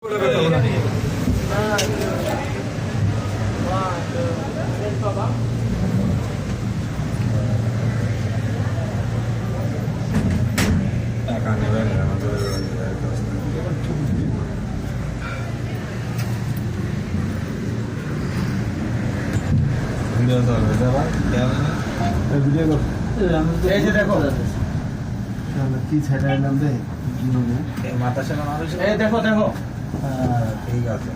টাকা নেবেন কি ছেড়াইলাম রে মাথা সেরা মানুষ দেখো দেখো ঠিক আছে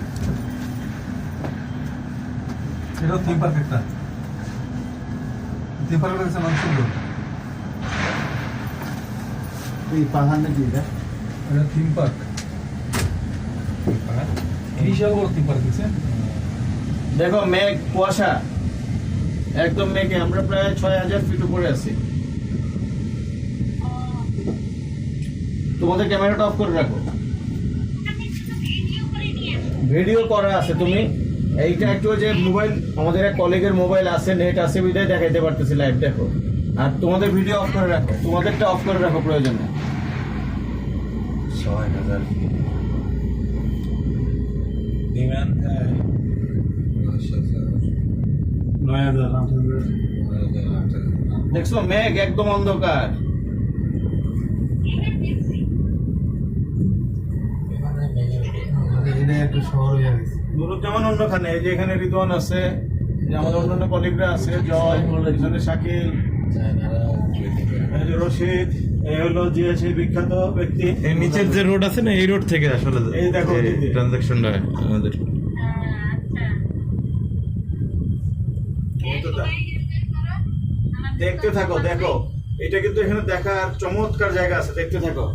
এটা থিম পার্ক একটা থিম পার্ক আছে মানুষ এই পাহাড় নাকি এটা থিম পার্ক বিশাল বড় থিম পার্ক আছে। দেখো মেঘ কুয়াশা একদম মেঘে আমরা প্রায় ৬,০০০ ফিট উপরে আছি। তোমাদের ক্যামেরাটা অফ করে রাখো, ভিডিও করা আছে। তুমি এইটা একটু যে মোবাইল আমাদের এক কলিগের মোবাইল আছে, নেট আছে, বিদায় দেখাইতে পারতেছি লাইভ। দেখো আর তোমাদের ভিডিও অফ করে রাখো, তোমাদেরটা অফ করে রাখো প্রয়োজন নেই। ৬,০০০ ডিমান্ড ৯,০০০ দেখছো মেঘ একদম অন্ধকার। একটু শহর হয়ে গেছে। যেমন অন্যখানে এই যে এখানে রিদওয়ান আছে, যে আমাদের অন্যান্য কলিগরা আছে, জয়, এখানে শাকিল, এই যে রশিদ, এই হলো যে সেই বিখ্যাত ব্যক্তি। এই নিচের যে রোড আছে না, এই রোড থেকে আসলে এই দেখো ট্রানজাকশনটা আমাদের। দেখতে থাকো, দেখো এটা কিন্তু এখানে দেখার চমৎকার জায়গা আছে, দেখতে থাকো।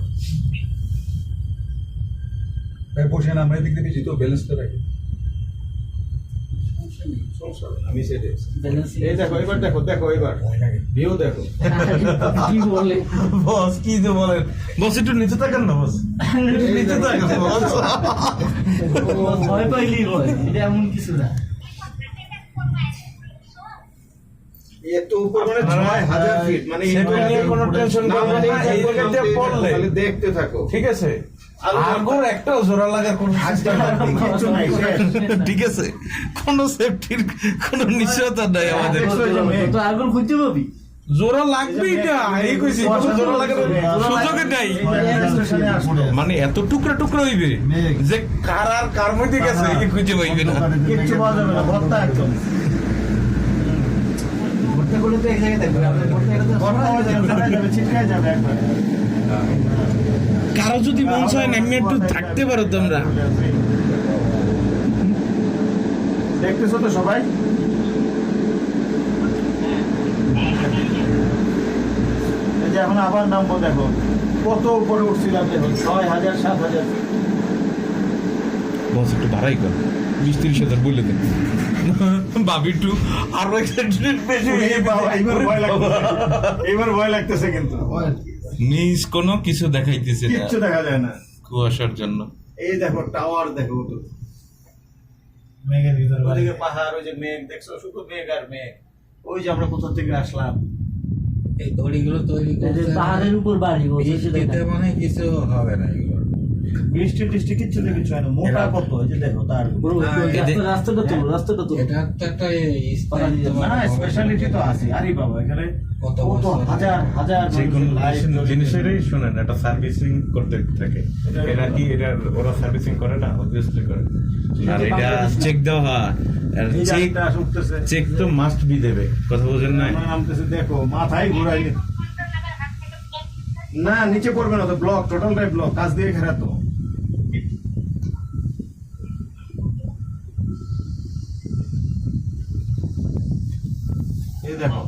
বসে না আমরা এদিক দিয়ে বেশি তো ব্যালেন্স করে রাখি। আমি সেটাই এই দেখো, এবার দেখো, দেখো এবার ভিউ দেখো। কি বলে বস, কি যে বলেন বস, একটু নিচে থাকেন না বস, নিচে থাকেন বস। ভয় পাইলি হয়, এটা এমন কিছু না। এত উপর মানে ৬,০০০ ফিট, মানে সেটা নিয়ে কোনো টেনশন করবেন না, এই জায়গাতে পড়লে খালি দেখতে থাকো। ঠিক আছে, আগুন একটাও জোড়া লাগার কোনো সিস্টেম কিচ্ছু নাই, ঠিক আছে, কোনো সেফটির কোনো নিশ্চয়তা নাই আমাদের। তো আগুন খুঁজতে পাবি, জোড়া লাগবে, এটা এই কইছি, কোনো জোড়া লাগার সুযোগই নাই। মানে এত টুকরা টুকরা হইবে যে কার আর কার মধ্যে গেছে এই খুঁজে পাইবে না। কিচ্ছু পাওয়া যাবে না, ভর্তা একদম। ভর্তা করলে তো এক জায়গায় থাকবে, আমাদের ভর্তা এটা তো ভর্তা হয়ে যাবে, সবাই যাবে, ছিটকায় যাবে একবার। কারো যদি মন চায় না এমনি একটু থাকতে পারো তোমরা। দেখতেছো তো সবাই? এই যে এখন আবার নামবো, দেখো কত উপরে উঠছিলাম, দেখো ৬,০০০ ৭,০০০। বস একটু বাড়াই কর, ২০-৩০ বললে দেন ভাবি একটু আরো বেশি। এইবার ভয় লাগতেছে কিন্তু নিজ কোনো কিছু দেখাইতেছে না, কিচ্ছু দেখা যায় না কুয়াশার জন্য। এই দেখো টাওয়ার, দেখো তো মেঘের ভিতরে ওদিকে পাহাড়, ওই যে মেঘ দেখছো, শুধু মেঘ আর মেঘ। ওই যে আমরা কোথা থেকে আসলাম, এই দড়িগুলো তৈরি এই যে করতে পাহাড়ের উপর বাড়ি বসে বৃষ্টিতে মানে কিছু হবে না এগুলো। বৃষ্টি টিষ্টি কিচ্ছু দেখি হয় না, মোটা কত, এই যে দেখো তার রাস্তাটা তো রাস্তাটা তো এটা তো একটা স্থায়ী না, স্পেশালিটি তো আছে। আরে বাবা, এখানে কত কত বছর হাজার হাজার যে কোনো লাইট জিনিসেরই শোনেন একটা সার্ভিসিং করতে থাকে, এরা কি এটা ওরা সার্ভিসিং করে না, অবভিয়াসলি করে। আর এটা চেক দেওয়া হয়, আর এই যে চেক একটা উঠতেছে, চেক তো মাস্ট বি দেবে, কথা বোঝেন না। নামতেছে, দেখো মাথায় ঘুরাই না, নিচে পড়বে না তো, ব্লক, টোটালটাই ব্লক, কাজ দিয়ে ঘেরা তো। এই দেখো,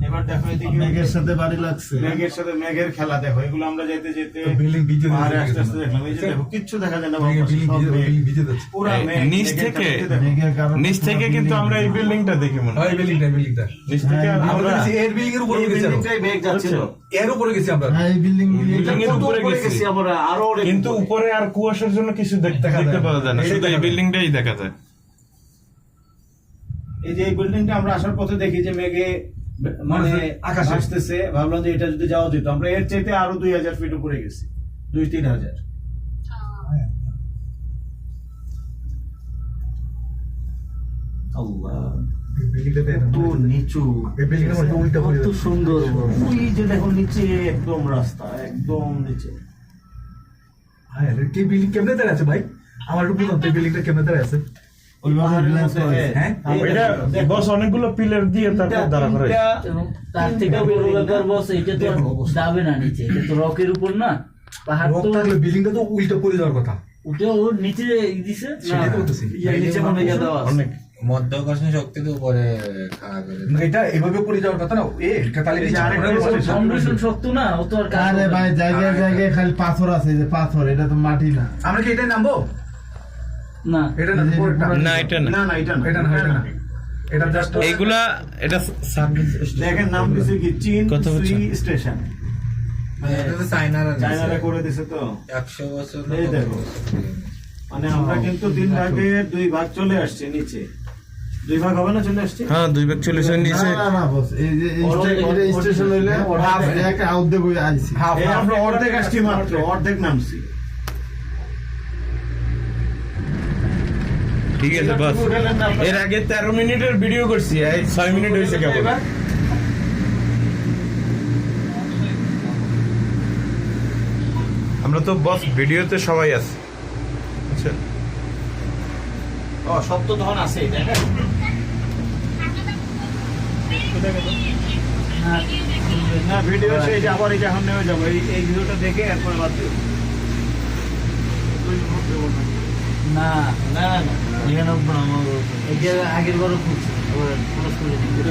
এবার দেখো এদিকে মেঘের সাথে বাড়ি লাগছে। মেঘের সাথে মেঘের খেলা, দেখো এগুলো আমরা যেতে যেতে বিল্ডিং ভিজে পাহাড়ে আস্তে আস্তে দেখলাম। এই যে দেখো, কিচ্ছু দেখা যায় না, বিল্ডিং সব মেঘ। ভিজে যাচ্ছে। পুরা মেঘ, নিচ মেঘের থেকে খেলা, দেখো। মেঘের কারণে নিচ থেকে কিন্তু আমরা এই বিল্ডিংটা দেখি মনে হয়, হয় বিল্ডিংটা নিচ থেকে আমরা আমরা গেছি এর বিল্ডিং এর উপরে এই গেছি, বিল্ডিংটাই মেঘ যাচ্ছিল। এর উপরে গেছি আমরা। হ্যাঁ, এই বিল্ডিং বিল্ডিং এর কত উপরে উপরে গেছি, গেছি আমরা, আরো অনেক কিন্তু উপরে। উপরে আর কুয়াশার জন্য কিছু দেখতে পাওয়া যায় না, এই শুধু এই দেখা যায়। বিল্ডিংটাই দেখা যায়। এই যে এই বিল্ডিংটা আমরা আসার পথে দেখি যে মেঘে মানে আকাশে আসতেছে, ভাবলাম যে এটা যদি যাওয়া যেত। আমরা এর চাইতে আরো ২,০০০ ফিট উপরে গেছি, ২-৩,০০০। আল্লাহ বিল্ডিংটা দেখেন তো নিচু, এই বিল্ডিং এর মধ্যে উল্টা পড়ে কত যাচ্ছে। সুন্দর। ওই যে দেখো নিচে একদম রাস্তা, একদম নিচে। হ্যাঁ কি বিল্ডিং কেমনে দাঁড়ায় আছে ভাই? আমার একটু বলুন তো বিল্ডিংটা কেমনে দাঁড়ায় আছে? পাহাড়ের মধ্যে, হ্যাঁ? এটা বস অনেকগুলো পিলার দিয়ে তারপর দাঁড়া করে তার থেকে বড় ব্যাপার বস, এটা তো আর যাবে না নিচে, এটা তো রকের উপর না, পাহাড় রক তো থাকলে বিল্ডিংটা তো উল্টা পড়ে যাওয়ার কথা। উঠে ও নিচে দিছে না, সেটাই তো বলতেছি। নিচে মনে গিয়ে দেওয়া আছে। অনেক মধ্যাকর্ষণ শক্তি তো উপরে খাড়া করে না, এটা এভাবে পড়ে যাওয়ার কথা না। এটা তাহলে এই যে আরেকটা ফাউন্ডেশন শক্ত না, ও তো আর কাজ আরে করবে না। ভাই জায়গায় জায়গায় খালি পাথর আছে, এই যে পাথর, এটা তো মাটি না। আমরা কি এটাই নামবো? না এটা না, পরেরটা। না এটা না না না এটা না, এটা না, এটা না। এটা জাস্ট এইগুলা এটা সার্ভিস দেখেন নাম দিছে কি চীন কত বছর? সি স্টেশন। এটা তো চায়নারা চায়নারা করে দিছে তো। 100 বছর না এই কত দেখো। বছর পুরনো। মানে আমরা কিন্তু 3 ভাগে 2 ভাগ চলে আসছে নিচে। 2 ভাগ হবে না, চলে আসছে। হ্যাঁ 2 ভাগ চল্লিশ নিচে না না বস, এই যে এই স্টেশন হইলে হাফ একটা আউটে বই আইছি। এই আমরা অর্ধেক আসছি মাত্র, অর্ধেক নামছি। ঠিক আছে বাস। এর আগে 13 মিনিটের ভিডিও করছি, এই 6 মিনিট হয়েছে কেবল। আমরা তো বস ভিডিওতে সবাই আছি, আচ্ছা ও সব তো তখন আছে, দেখেন। না ভিডিও সেই যে আবার এই যে এখন নেমে যাবো, এই ভিডিওটা দেখে এরপরে বাদ দিও। না না না এখানে আগের বারও খুঁজছি, আবার ক্লোজ করে দিই।